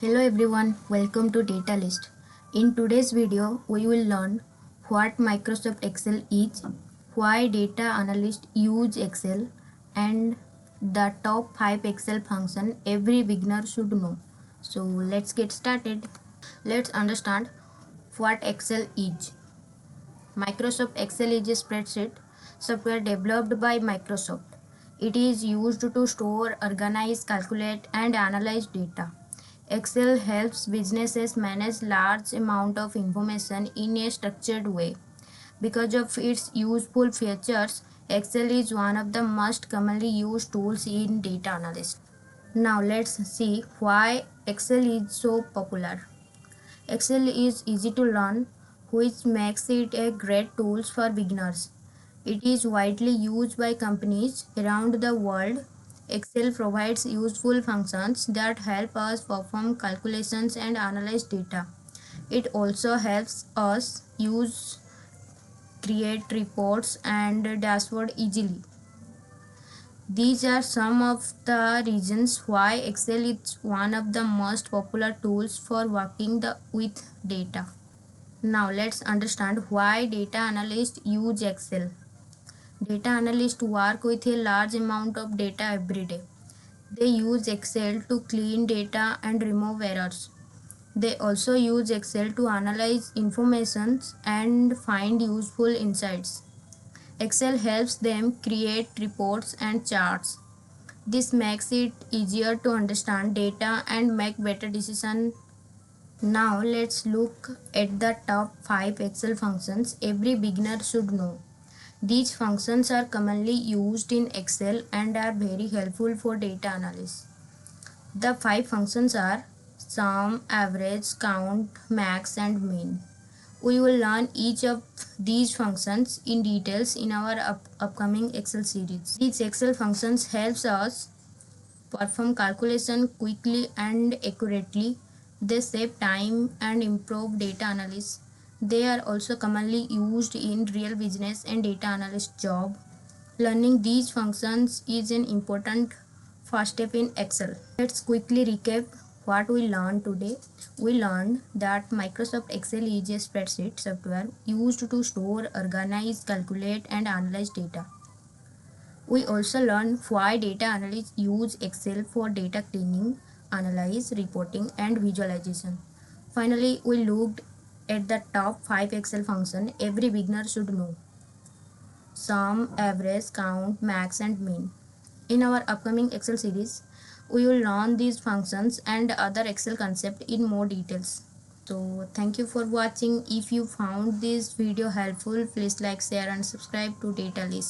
Hello everyone, welcome to Datalyst. In today's video, we will learn what Microsoft Excel is, why data analysts use Excel, and the top 5 Excel function every beginner should know. So let's get started. Let's understand what Excel is. Microsoft Excel is a spreadsheet software developed by Microsoft. It is used to store, organize, calculate, and analyze data. Excel helps businesses manage large amount of information in a structured way. Because of its useful features, Excel is one of the most commonly used tools in data analysis. Now let's see why Excel is so popular. Excel is easy to learn, which makes it a great tool for beginners. It is widely used by companies around the world. Excel provides useful functions that help us perform calculations and analyze data. It also helps us create reports and dashboard easily. These are some of the reasons why Excel is one of the most popular tools for working with data. Now let's understand why data analysts use Excel. Data analysts work with a large amount of data every day. They use Excel to clean data and remove errors. They also use Excel to analyze information and find useful insights. Excel helps them create reports and charts. This makes it easier to understand data and make better decisions. Now let's look at the top 5 Excel functions every beginner should know. These functions are commonly used in Excel and are very helpful for data analysis. The 5 functions are sum, average, count, max, and mean. We will learn each of these functions in details in our upcoming Excel series. These Excel functions helps us perform calculation quickly and accurately. They save time and improve data analysis. They are also commonly used in real business and data analyst job. Learning these functions is an important first step in Excel. Let's quickly recap what we learned today. We learned that Microsoft Excel is a spreadsheet software used to store, organize, calculate, and analyze data. We also learned why data analysts use Excel for data cleaning, analysis, reporting, and visualization. Finally, we looked at the top 5 Excel functions every beginner should know: sum, average, count, max, and mean. In our upcoming Excel series, we will learn these functions and other Excel concepts in more details. So thank you for watching. If you found this video helpful, please like, share, and subscribe to Datalyst.